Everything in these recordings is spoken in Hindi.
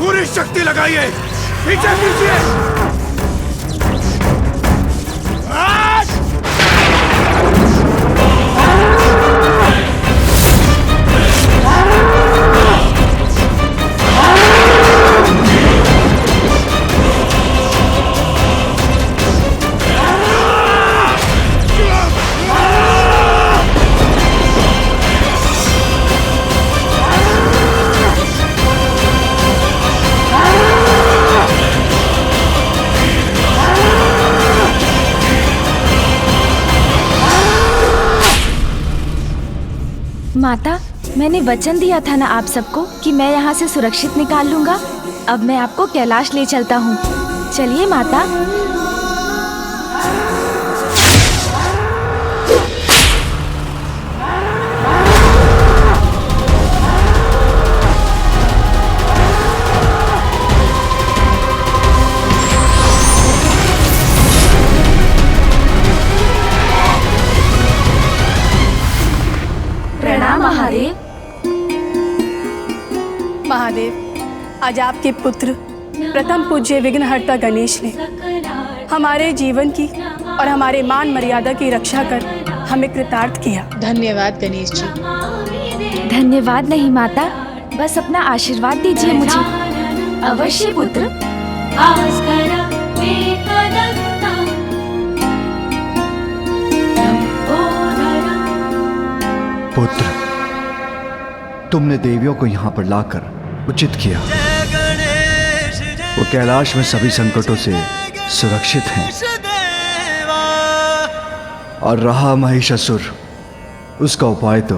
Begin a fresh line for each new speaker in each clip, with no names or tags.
पूरी शक्ति लगाइए, पीछे कीजिए।
माता, मैंने वचन दिया था ना आप सबको कि मैं यहाँ से सुरक्षित निकाल लूंगा। अब मैं आपको कैलाश ले चलता हूँ। चलिए माता। प्रणाम महादेव।
महादेव, आज आपके पुत्र प्रथम पूज्य विघ्नहर्ता गणेश ने हमारे जीवन की और हमारे मान मर्यादा की रक्षा कर हमें कृतार्थ किया।
धन्यवाद गणेश जी।
धन्यवाद नहीं माता, बस अपना आशीर्वाद दीजिए मुझे। अवश्य पुत्र।
पुत्र, तुमने देवियों को यहाँ पर लाकर उचित किया। वो कैलाश में सभी संकटों से सुरक्षित हैं। और रहा महिषासुर, उसका उपाय तो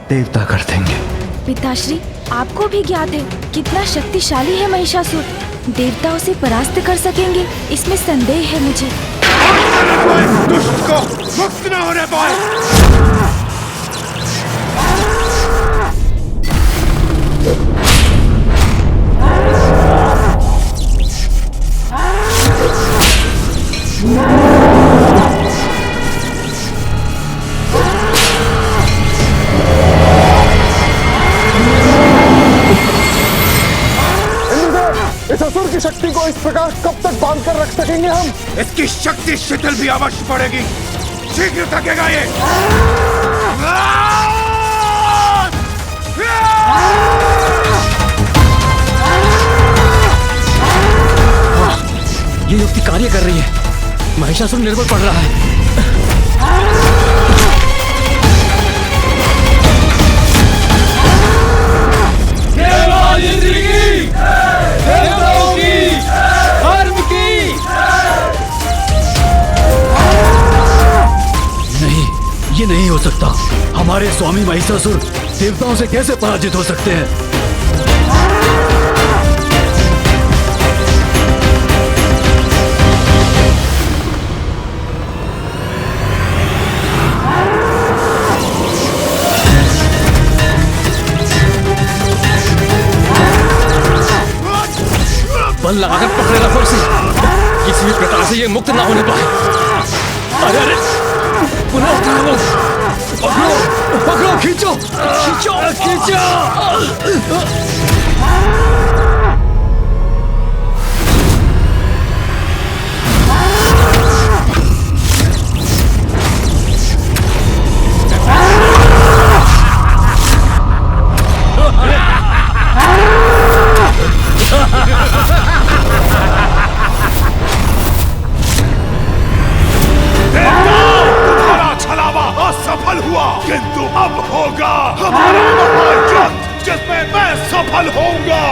देवता कर देंगे।
पिताश्री, आपको भी ज्ञात है कितना शक्तिशाली है महिषासुर। देवता उसे परास्त कर सकेंगे, इसमें संदेह है मुझे।
दुष्ट को मुक्त न होने पाए।
इस असुर की शक्ति को इस प्रकार कब तक बांध कर रख सकेंगे हम?
इसकी शक्ति शिथिल भी अवश्य पड़ेगी। शीघ्र थकेगा ये।
ये युक्ति कार्य कर रही है। महिषासुर निर्बल पड़ रहा है। नहीं, ये नहीं हो सकता। हमारे स्वामी महिषासुर देवताओं से कैसे पराजित हो सकते हैं? बल लगाकर पकड़ेगा फिर से, किसी भी प्रकार से ये मुक्त ना होने पाए। अरे अरे, पुनः उठाओ, पकड़ो पकड़ो, खींचो खींचो खींचो।
असफल हुआ, किंतु अब होगा हमारा महायुद्ध जिसमें मैं सफल होऊंगा।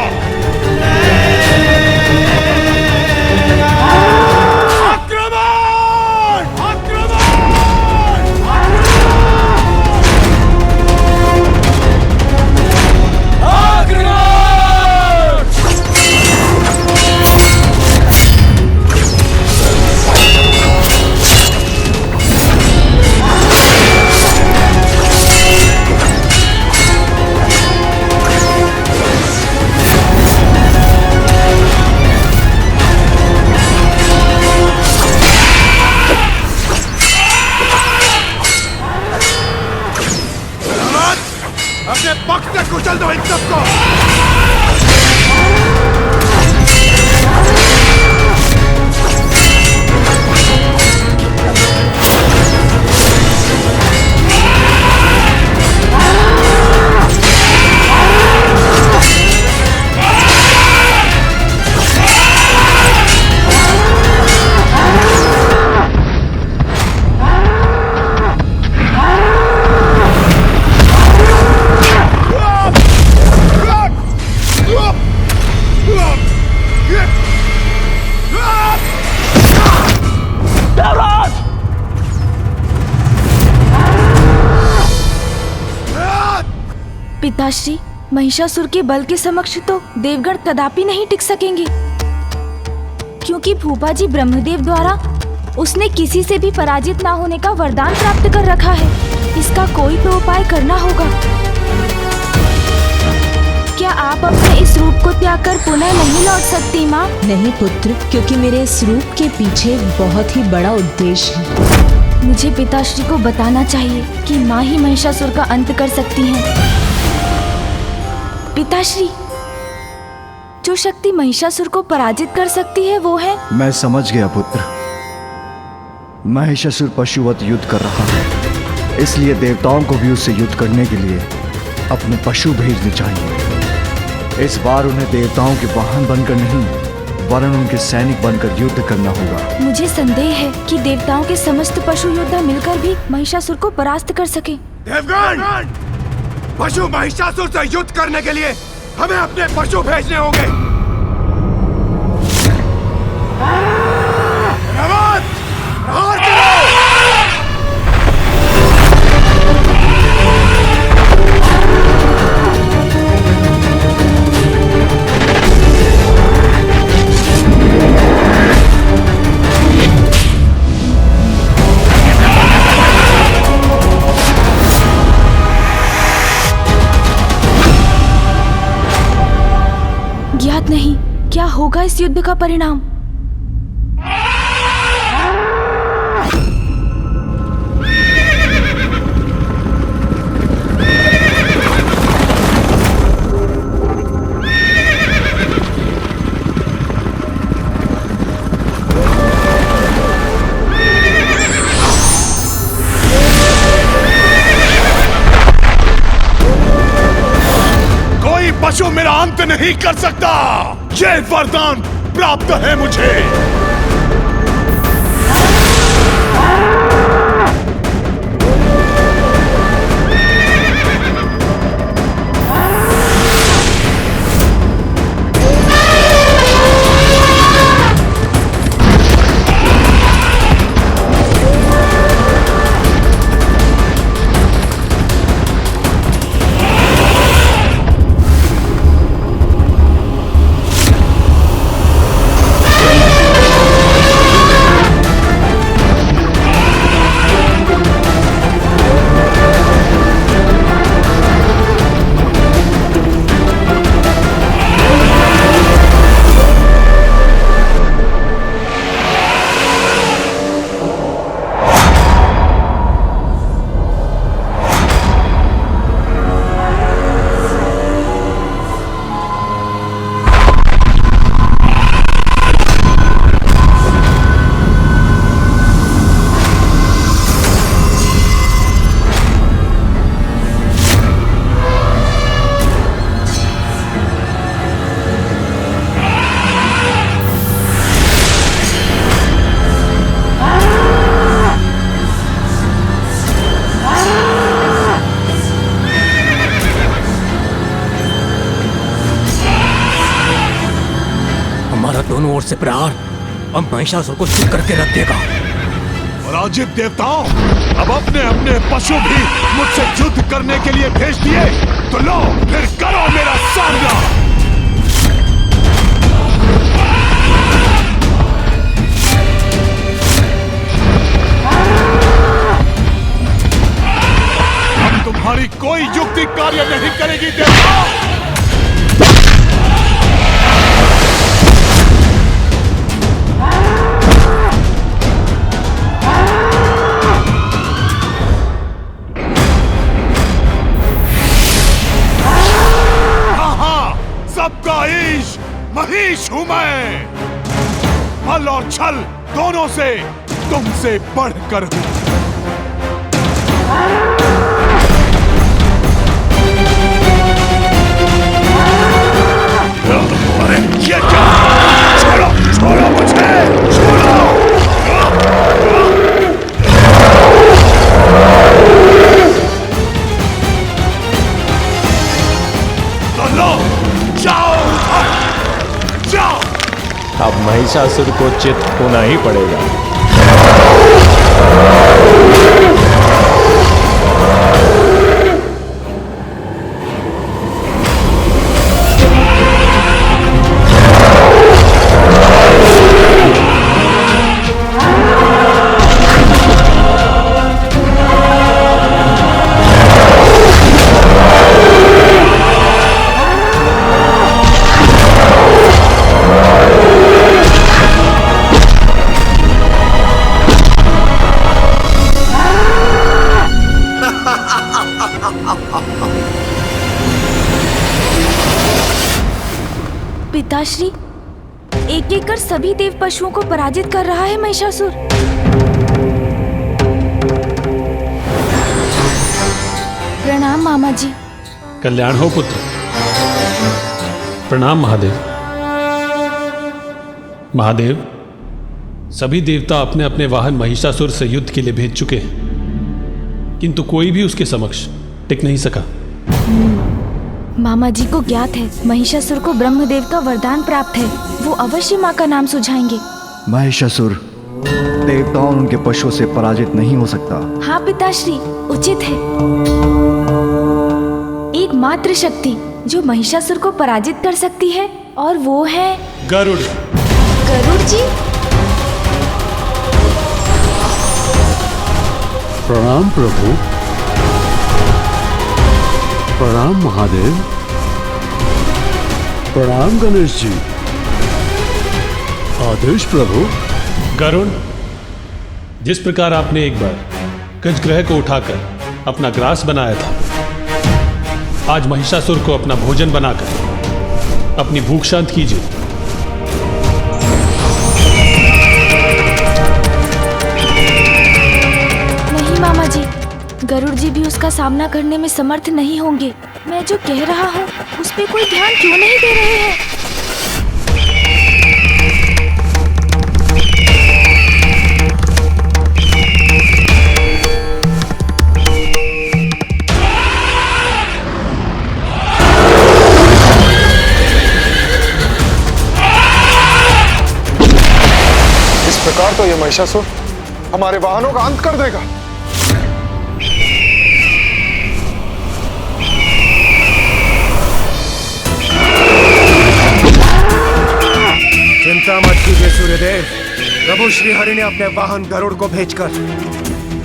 पिताश्री, महिषासुर के बल के समक्ष तो देवगण कदापि नहीं टिक सकेंगे, क्योंकि फूफा जी ब्रह्मदेव द्वारा उसने किसी से भी पराजित ना होने का वरदान प्राप्त कर रखा है। इसका कोई तो उपाय करना होगा। क्या आप अपने इस रूप को त्याग कर पुनः नहीं लौट सकती माँ?
नहीं पुत्र, क्योंकि मेरे इस रूप के पीछे बहुत ही बड़ा उद्देश्य है।
मुझे पिताश्री को बताना चाहिए कि माँ ही महिषासुर का अंत कर सकती हैं। पिताश्री, जो शक्ति महिषासुर को पराजित कर सकती है वो है।
मैं समझ गया पुत्र। महिषासुर पशुवत युद्ध कर रहा है, इसलिए देवताओं को भी उससे युद्ध करने के लिए अपने पशु भेजने चाहिए। इस बार उन्हें देवताओं के वाहन बनकर नहीं, वरन उनके सैनिक बनकर युद्ध करना होगा।
मुझे संदेह है कि देवताओं के समस्त पशु योद्धा मिलकर भी महिषासुर को परास्त कर सके।
देवगण, पशु महिषासुर से युद्ध करने के लिए हमें अपने पशु भेजने होंगे। प्रहार करो!
ज्ञात नहीं क्या होगा इस युद्ध का परिणाम।
पशु मेरा अंत नहीं कर सकता, ये वरदान प्राप्त है मुझे।
दोनों ओर से प्रहार अब महिषासुर को चुप करके रख देगा।
पराजित देवताओं, अब अपने अपने पशु भी मुझसे युद्ध करने के लिए भेज दिए, तो लो फिर करो मेरा सामना। अब तुम्हारी कोई युक्ति कार्य नहीं करेगी देवताओं। सबका ईश महिष हूं मैं, बल और छल दोनों से तुमसे बढ़कर हूं। अरे ये क्या? छोड़ो छोड़ो मुझे, छोड़ो। तो लो, जाओ उधर, जाओ
अब महिषासुर को चित होना ही पड़ेगा।
पिताश्री, एक एक कर सभी देव पशुओं को पराजित कर रहा है महिषासुर। प्रणाम मामा जी।
कल्याण हो पुत्र। प्रणाम महादेव। महादेव, सभी देवता अपने अपने वाहन महिषासुर से युद्ध के लिए भेज चुके हैं, किंतु कोई भी उसके समक्ष टिक नहीं सका।
मामा जी को ज्ञात है महिषासुर को ब्रह्मदेव का वरदान प्राप्त है, वो अवश्य माँ का नाम सुझाएंगे।
महिषासुर देवताओं उनके पशुओं से पराजित नहीं हो सकता।
हाँ पिताश्री, उचित है। एक मात्र शक्ति जो महिषासुर को पराजित कर सकती है और वो है
गरुड़।
गरुड़ जी।
प्रणाम प्रभु। प्रणाम महादेव। प्रणाम गणेश जी। आदेश प्रभु।
गरुड़, जिस प्रकार आपने एक बार गज ग्रह को उठाकर अपना ग्रास बनाया था, आज महिषासुर को अपना भोजन बनाकर अपनी भूख शांत कीजिए।
नहीं मामा जी, गरुड़ जी भी उसका सामना करने में समर्थ नहीं होंगे। मैं जो कह रहा हूँ उस पे कोई ध्यान क्यों नहीं दे रहे हैं?
इस प्रकार तो ये महिषासुर हमारे वाहनों का अंत कर देगा।
चिंता मत कीजिए सूर्यदेव। प्रभु श्री हरि ने अपने वाहन गरुड़ को भेजकर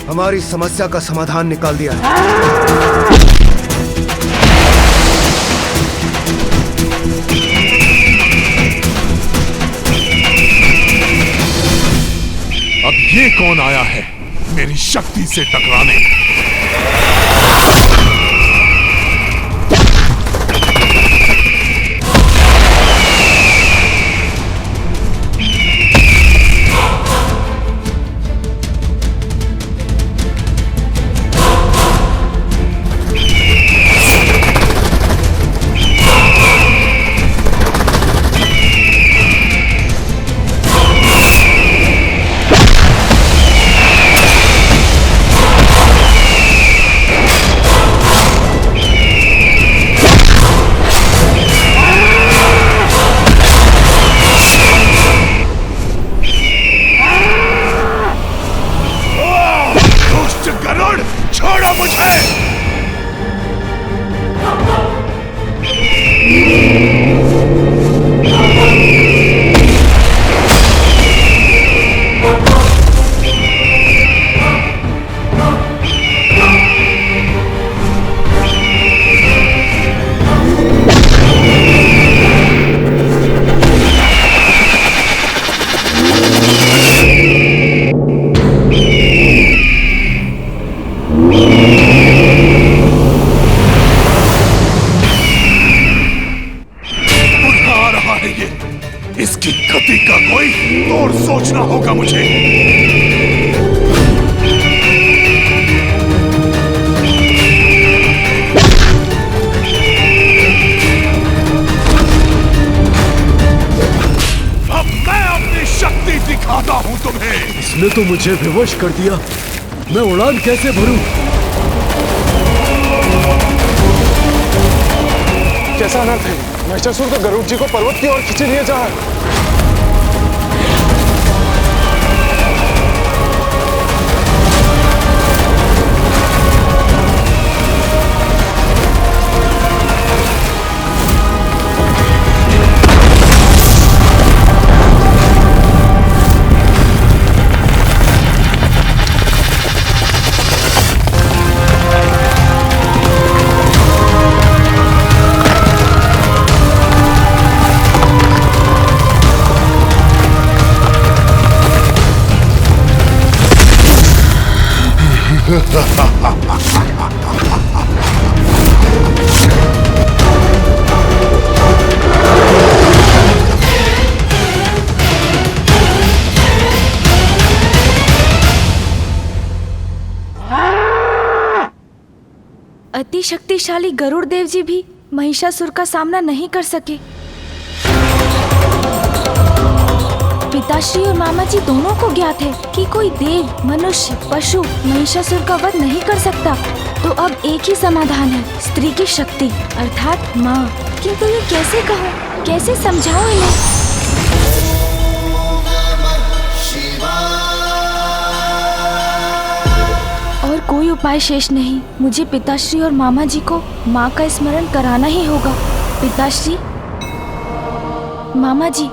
हमारी समस्या का समाधान निकाल दिया है।
अब ये कौन आया है मेरी शक्ति से टकराने? इसकी गति का कोई तोड़ सोचना होगा मुझे। अब मैं अपनी शक्ति दिखाता हूं तुम्हें।
इसने तो मुझे बेहोश कर दिया। मैं उड़ान कैसे भरूं?
कैसा अनर्थ है? महिषासुर तो गरुड़ जी को पर्वत की ओर खींचे लिए जा रहा है।
अति शक्तिशाली गरुड़ देव जी भी महिषासुर का सामना नहीं कर सके। पिताश्री और मामा जी दोनों को ज्ञात है कि कोई देव, मनुष्य, पशु महिषासुर का वध नहीं कर सकता। तो अब एक ही समाधान है, स्त्री की शक्ति अर्थात माँ। किंतु ये कैसे कहूँ, कैसे समझाऊं इन्हें? और कोई उपाय शेष नहीं। मुझे पिताश्री और मामा जी को माँ का स्मरण कराना ही होगा। पिताश्री, मामा जी,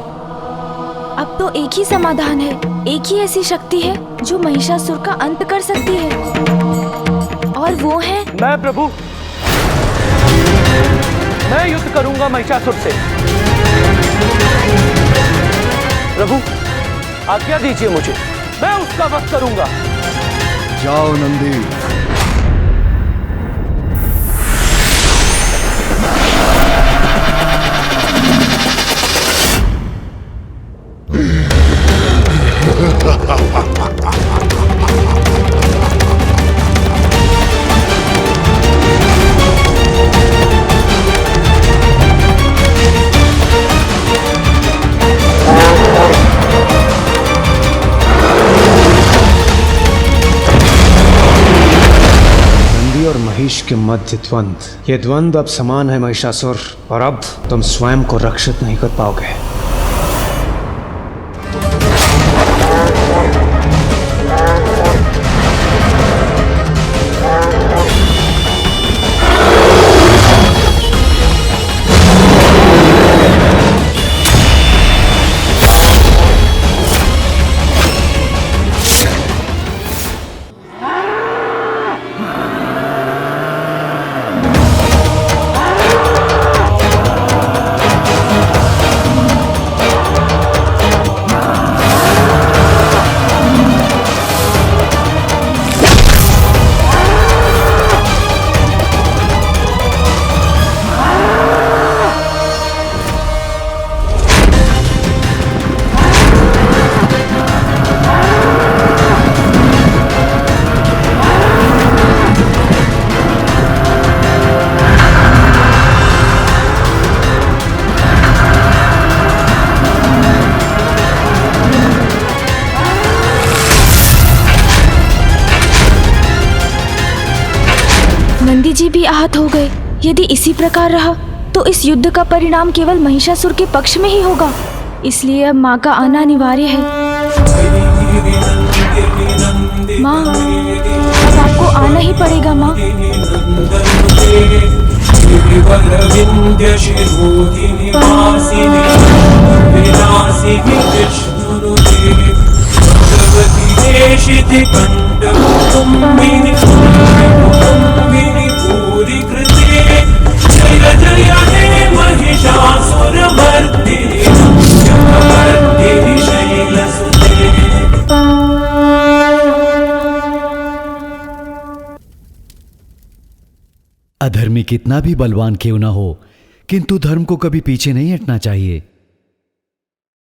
अब तो एक ही समाधान है, एक ही ऐसी शक्ति है जो महिषासुर का अंत कर सकती है, और वो है
मैं। प्रभु, मैं युद्ध करूंगा महिषासुर से। प्रभु, आज्ञा दीजिए मुझे, मैं उसका वध करूंगा।
जाओ नंदी।
और महिष के मध्य द्वंद्व, ये द्वंद्व अब समान है महिषासुर, और अब तुम स्वयं को रक्षित नहीं कर पाओगे।
नंदी जी भी आहत हो गए। यदि इसी प्रकार रहा तो इस युद्ध का परिणाम केवल महिषासुर के पक्ष में ही होगा। इसलिए अब माँ का आना अनिवार्य है। माँ, अब आपको आना ही पड़ेगा माँ।
अधर्मी कितना भी बलवान क्यों ना हो, किंतु धर्म को कभी पीछे नहीं हटना चाहिए।